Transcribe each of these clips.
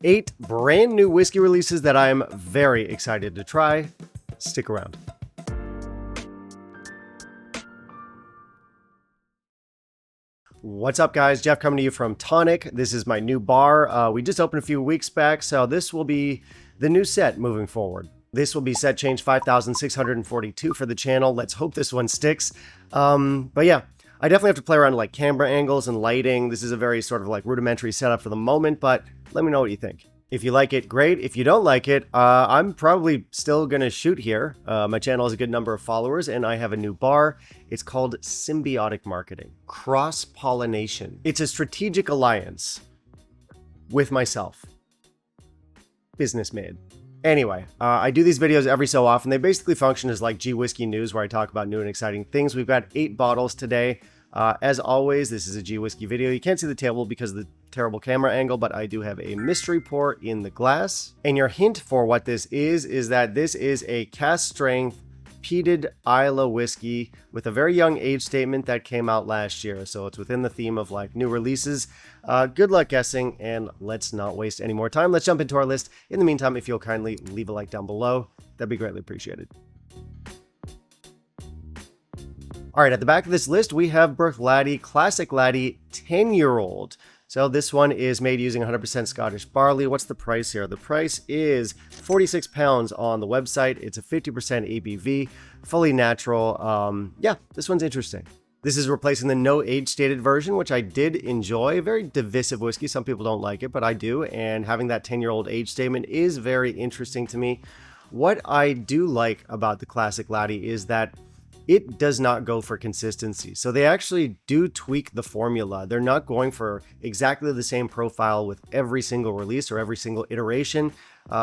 8 brand new whiskey releases that I'm very excited to try. Stick around. What's up, guys? Jeff coming to you from Tonic. This is my new bar. We just opened a few weeks back, so this will be the new set moving forward. This will be set change 5,642 for the channel. Let's hope this one sticks. But yeah, I definitely have to play around with like camera angles and lighting. This is a very sort of like rudimentary setup for the moment, but let me know what you think. If you like it, great. If you don't like it, I'm probably still going to shoot here. My channel has a good number of followers, and I have a new bar. It's called Symbiotic Marketing. Cross-pollination. It's a strategic alliance with myself. Business made. Anyway, I do these videos every so often. They basically function as like Whiskey News, where I talk about new and exciting things. We've got 8 bottles today. As always, this is a Whisky video. You can't see the table because of the terrible camera angle, but I do have a mystery pour in the glass. And your hint for what this is that this is a cask strength peated Islay whiskey with a very young age statement that came out last year. So it's within the theme of like new releases. Good luck guessing, and let's not waste any more time. Let's jump into our list. In the meantime, if you'll kindly leave a like down below, that'd be greatly appreciated. All right, at the back of this list, we have Bruichladdich Classic Laddie 10-year-old. So this one is made using 100% Scottish barley. What's the price here? The price is £46 on the website. It's a 50% ABV, fully natural. Yeah, this one's interesting. This is replacing the no age stated version, which I did enjoy. A very divisive whiskey. Some people don't like it, but I do. And having that 10-year-old age statement is very interesting to me. What I do like about the Classic Laddie is that it does not go for consistency. So they actually do tweak the formula. They're not going for exactly the same profile with every single release or every single iteration,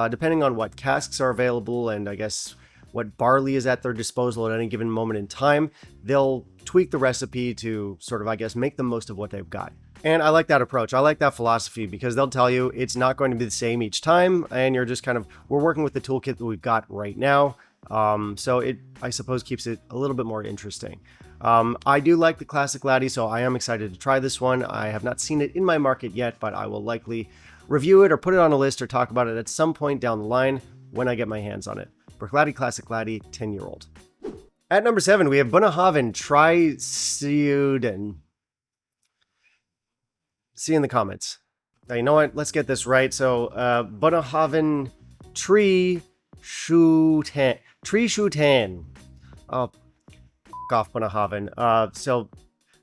depending on what casks are available and I guess what barley is at their disposal at any given moment in time. They'll tweak the recipe to sort of, I guess, make the most of what they've got. And I like that approach. I like that philosophy because they'll tell you it's not going to be the same each time. And you're just kind of, we're working with the toolkit that we've got right now. So it, I suppose, keeps it a little bit more interesting. I do like the Classic Laddie, so I am excited to try this one. I have not seen it in my market yet, but I will likely review it or put it on a list or talk about it at some point down the line when I get my hands on it. Bruichladdich Classic Laddie 10-year-old. At number 7, we have Bunnahabhain Tri-Siúd. See you in the comments. Now, you know what? Let's get this right. So, Bunnahabhain Tri-Siúd. Oh, off Bunnahabhain. So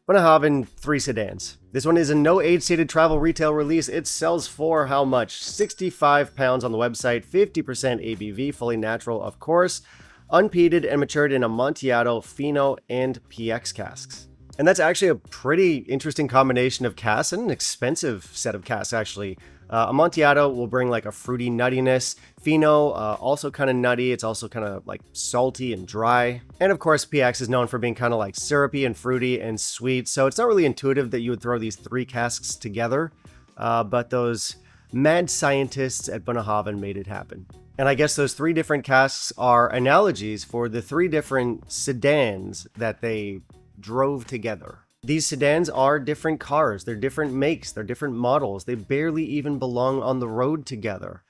Bunnahabhain 3 sedans. This one is a no age stated travel retail release. It sells for how much? £65 on the website, 50% ABV, fully natural, of course, unpeated and matured in Amontillado, Fino, and PX casks. And that's actually a pretty interesting combination of casks and an expensive set of casks, actually. Amontillado will bring like a fruity nuttiness. Fino, also kind of nutty. It's also kind of like salty and dry. And of course, PX is known for being kind of like syrupy and fruity and sweet. So it's not really intuitive that you would throw these 3 casks together. But those mad scientists at Bunnahabhain made it happen. And I guess those 3 different casks are analogies for the 3 different sedans that they drove together. These sedans are different cars, they're different makes, they're different models, they barely even belong on the road together.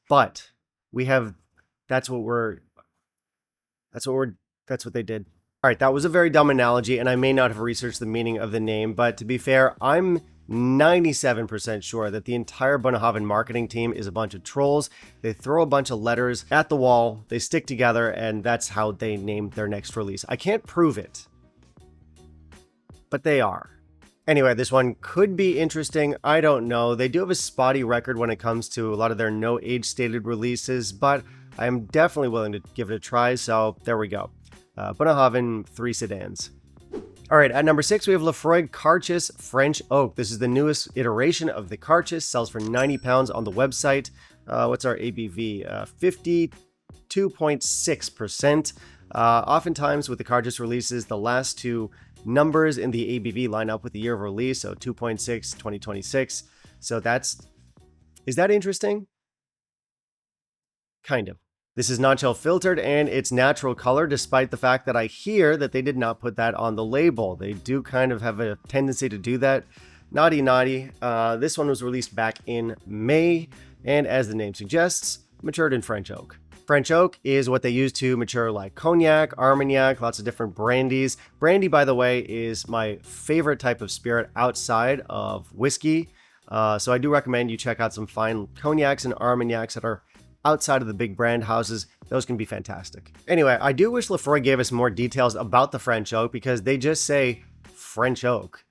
But we have, that's what they did. All right, that was a very dumb analogy, and I may not have researched the meaning of the name, but to be fair, I'm 97% sure that the entire Bunnahabhain marketing team is a bunch of trolls. They throw a bunch of letters at the wall, they stick together, and that's how they named their next release. I can't prove it, but they are. Anyway, this one could be interesting. I don't know. They do have a spotty record when it comes to a lot of their no age stated releases, but I am definitely willing to give it a try. So there we go. Bunnahabhain 3 sedans. All right, at number 6, we have Laphroaig Carchis French Oak. This is the newest iteration of the Carchis. Sells for £90 on the website. What's our ABV? 52.6%. Oftentimes with the Carchis releases, the last 2 numbers in the ABV line up with the year of release, so 2.6 2026. So is that interesting? Kind of. This is non-chill filtered and it's natural color, despite the fact that I hear that they did not put that on the label. They do kind of have a tendency to do that. Naughty. This one was released back in May. and as the name suggests, matured in French oak. French oak is what they use to mature like cognac, Armagnac, lots of different brandies. Brandy, by the way, is my favorite type of spirit outside of whiskey. So I do recommend you check out some fine cognacs and Armagnacs that are outside of the big brand houses. Those can be fantastic. Anyway, I do wish Laphroaig gave us more details about the French oak because they just say French oak.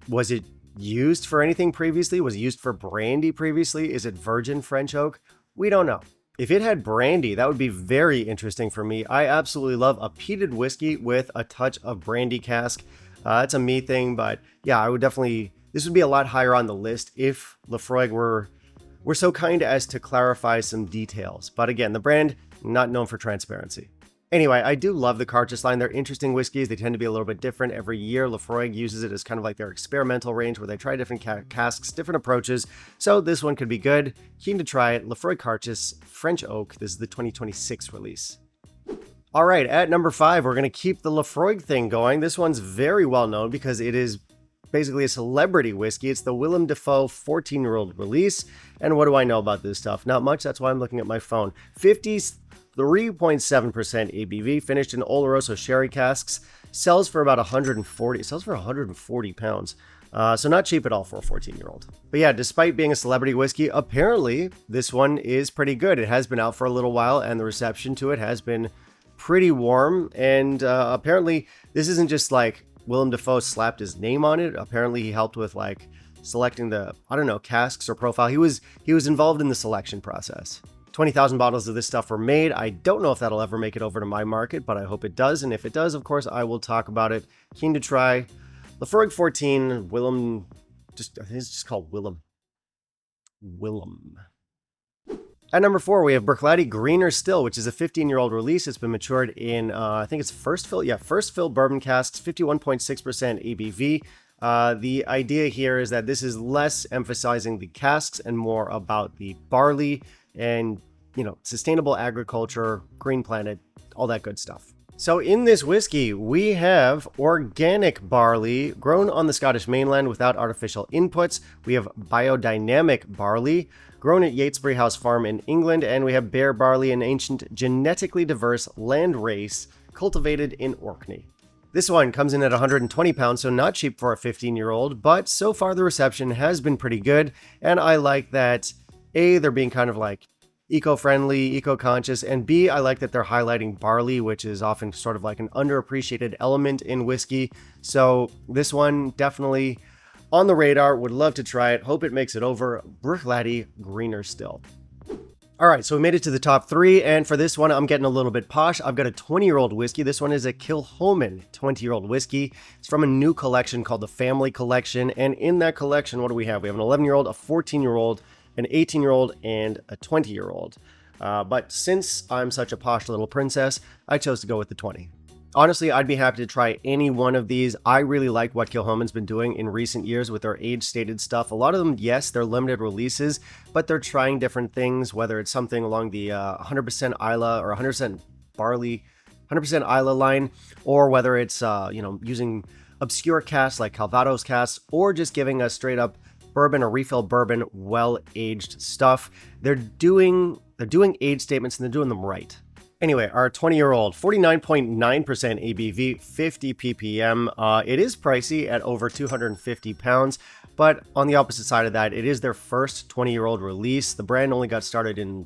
Was it used for anything previously? Was it used for brandy previously? Is it virgin French oak? We don't know. If it had brandy, that would be very interesting for me. I absolutely love a peated whiskey with a touch of brandy cask. It's a me thing, but yeah, I would definitely, this would be a lot higher on the list if Laphroaig were so kind as to clarify some details. But again, the brand, not known for transparency. Anyway, I do love the Cartridge line. They're interesting whiskeys. They tend to be a little bit different every year. Laphroaig uses it as kind of like their experimental range where they try different casks, different approaches. So this one could be good. Keen to try it. Laphroaig Cartridge French Oak. This is the 2026 release. All right, at number 5, we're going to keep the Laphroaig thing going. This one's very well known because it is basically a celebrity whiskey. It's the Willem Dafoe 14-year-old release. And what do I know about this stuff? Not much. That's why I'm looking at my phone. 3.7% ABV, finished in Oloroso sherry casks, sells for about 140. It sells for 140 pounds. So not cheap at all for a 14-year-old. But yeah, despite being a celebrity whiskey, apparently this one is pretty good. It has been out for a little while, and the reception to it has been pretty warm. And apparently this isn't just like Willem Dafoe slapped his name on it. Apparently he helped with like selecting the, I don't know, casks or profile. He was involved in the selection process. 20,000 bottles of this stuff were made. I don't know if that'll ever make it over to my market, but I hope it does. And if it does, of course, I will talk about it. Keen to try. Laphroaig 14, Willem, I think it's just called Willem. At number 4, we have Bruichladdich Greener Still, which is a 15-year-old release. It's been matured in, I think it's first fill. Yeah, first fill bourbon casks, 51.6% ABV. The idea here is that this is less emphasizing the casks and more about the barley and, you know, sustainable agriculture, green planet, all that good stuff. So in this whiskey, we have organic barley grown on the Scottish mainland without artificial inputs. We have biodynamic barley grown at Yatesbury House Farm in England, and we have bear barley, an ancient genetically diverse land race cultivated in Orkney. This one comes in at 120 pounds, so not cheap for a 15-year-old, but so far the reception has been pretty good, and I like that A, they're being kind of like eco-friendly, eco-conscious, and B, I like that they're highlighting barley, which is often sort of like an underappreciated element in whiskey. So this one definitely on the radar, would love to try it. Hope it makes it over. Bruichladdich Greener Still. All right, so we made it to the top 3, and for this one, I'm getting a little bit posh. I've got a 20-year-old whiskey. This one is a Kilchoman 20-year-old whiskey. It's from a new collection called the Family Collection, and in that collection, what do we have? We have an 11-year-old, a 14-year-old, an 18-year-old, and a 20-year-old. But since I'm such a posh little princess, I chose to go with the 20. Honestly, I'd be happy to try any one of these. I really like what Kilchoman's been doing in recent years with their age-stated stuff. A lot of them, yes, they're limited releases, but they're trying different things, whether it's something along the 100% Islay or 100% barley, 100% Islay line, or whether it's, using obscure casks like Calvados casks, or just giving us straight up bourbon or refill bourbon, well-aged stuff. They're doing age statements and they're doing them right. Anyway, our 20-year-old, 49.9% ABV, 50 ppm. It is pricey at over 250 pounds, but on the opposite side of that, it is their first 20-year-old release. The brand only got started in,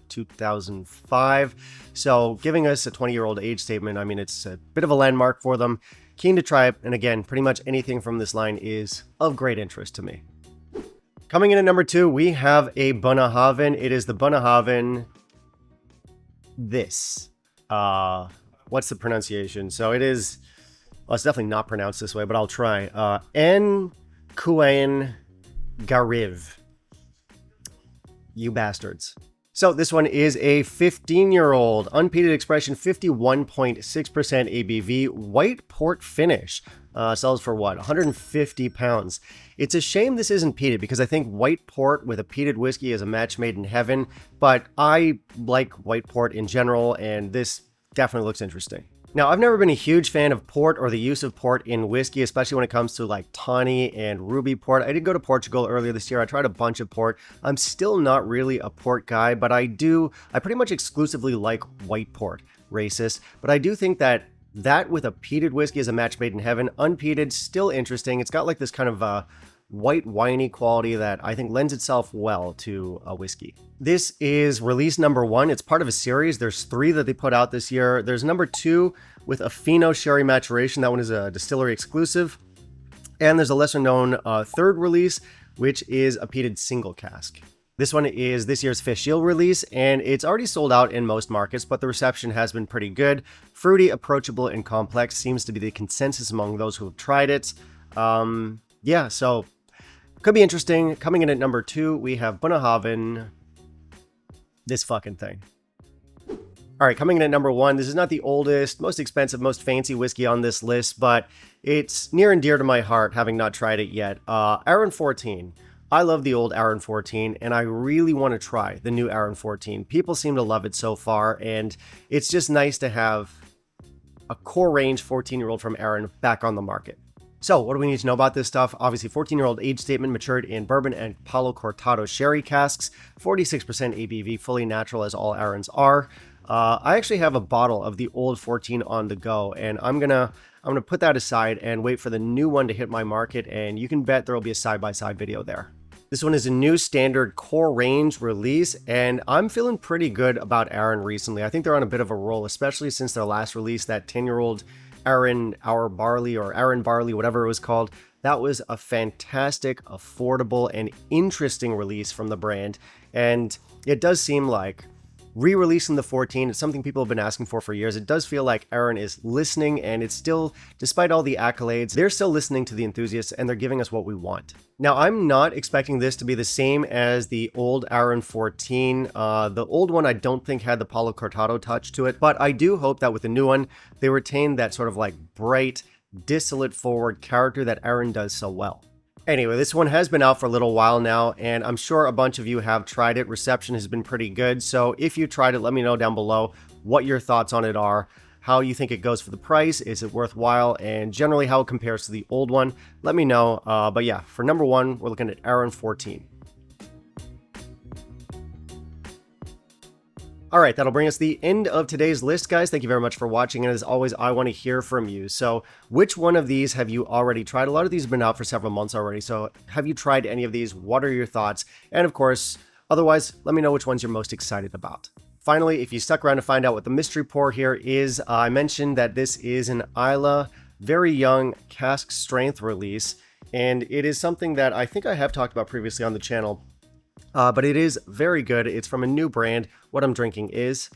2005? So giving us a 20-year-old age statement, I mean, it's a bit of a landmark for them. Keen to try it, and again, pretty much anything from this line is of great interest to me. Coming in at number 2, we have a Bunnahabhain. It is the Bunnahabhain this. What's the pronunciation? So it is, well, it's definitely not pronounced this way, but I'll try. N Cuain Gariv. You bastards. So this one is a 15-year-old unpeated expression, 51.6% ABV, white port finish. Sells for what? 150 pounds. It's a shame this isn't peated because I think white port with a peated whiskey is a match made in heaven, but I like white port in general, and this definitely looks interesting. Now, I've never been a huge fan of port or the use of port in whiskey, especially when it comes to like tawny and ruby port. I did go to Portugal earlier this year. I tried a bunch of port. I'm still not really a port guy, but I pretty much exclusively like white port. Racist. But I do think that with a peated whiskey is a match made in heaven. Unpeated, still interesting. It's got like this kind of white winey quality that I think lends itself well to a whiskey. This is release number 1. It's part of a series. There's 3 that they put out this year. There's number 2 with a Fino Sherry Maturation. That one is a distillery exclusive. And there's a lesser known 3rd release, which is a peated single cask. This one is this year's Fisheel release, and it's already sold out in most markets, but the reception has been pretty good. Fruity, approachable, and complex seems to be the consensus among those who have tried it. Yeah, so could be interesting. Coming in at number 2, we have Bunnahabhain. This fucking thing. All right, coming in at number 1, this is not the oldest, most expensive, most fancy whiskey on this list, but it's near and dear to my heart, having not tried it yet. Arran 14. I love the old Arran 14, and I really want to try the new Arran 14. People seem to love it so far, and it's just nice to have a core range 14-year-old from Arran back on the market. So what do we need to know about this stuff? Obviously, 14-year-old age statement, matured in bourbon and Palo Cortado sherry casks, 46% ABV, fully natural as all Arrans are. I actually have a bottle of the old 14 on the go, and I'm gonna put that aside and wait for the new one to hit my market, and you can bet there will be a side-by-side video there. This one is a new standard core range release, and I'm feeling pretty good about Arran recently. I think they're on a bit of a roll, especially since their last release, that 10-year-old Arran Our Barley or Arran Barley, whatever it was called. That was a fantastic, affordable, and interesting release from the brand. And it does seem like re-releasing the 14, it's something people have been asking for years. It does feel like Arran is listening, and it's still, despite all the accolades, they're still listening to the enthusiasts, and they're giving us what we want. Now, I'm not expecting this to be the same as the old Arran 14. The old one I don't think had the Palo Cortado touch to it, but I do hope that with the new one, they retain that sort of like bright, distillate forward character that Arran does so well. Anyway, this one has been out for a little while now, and I'm sure a bunch of you have tried it. Reception has been pretty good, so if you tried it, let me know down below what your thoughts on it are, how you think it goes for the price, is it worthwhile, and generally how it compares to the old one. Let me know, but yeah, for number 1, we're looking at Arran 14. All right, that'll bring us to the end of today's list, guys. Thank you very much for watching, and as always, I want to hear from you. So which one of these have you already tried? A lot of these have been out for several months already, so have you tried any of these? What are your thoughts? And of course, otherwise, let me know which ones you're most excited about. Finally, if you stuck around to find out what the mystery pour here is, I mentioned that this is an Islay, very young cask strength release, and it is something that I think I have talked about previously on the channel. But it is very good. It's from a new brand. What I'm drinking is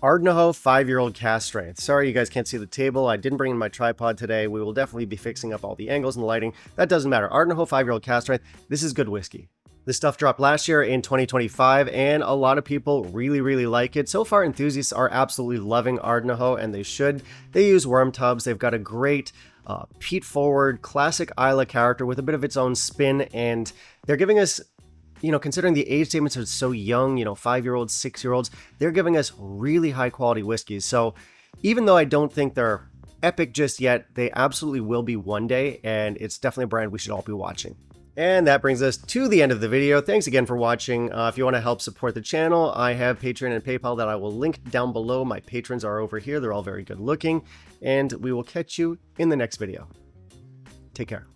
Ardnahoe 5-year-old cask strength. Sorry you guys can't see the table. I didn't bring in my tripod today. We will definitely be fixing up all the angles and the lighting. That doesn't matter. Ardnahoe 5-year-old cask strength. This is good whiskey. This stuff dropped last year in 2025, and a lot of people really like it. So far, enthusiasts are absolutely loving Ardnahoe, and they should. They use worm tubs. They've got a great peat forward, classic Islay character with a bit of its own spin, and they're giving us, you know, considering the age statements are so young, you know, 5-year-olds, 6-year-olds, they're giving us really high quality whiskeys. So even though I don't think they're epic just yet, they absolutely will be one day, and it's definitely a brand we should all be watching. And that brings us to the end of the video. Thanks again for watching. If you want to help support the channel, I have Patreon and PayPal that I will link down below. My patrons are over here. They're all very good looking, and we will catch you in the next video. Take care.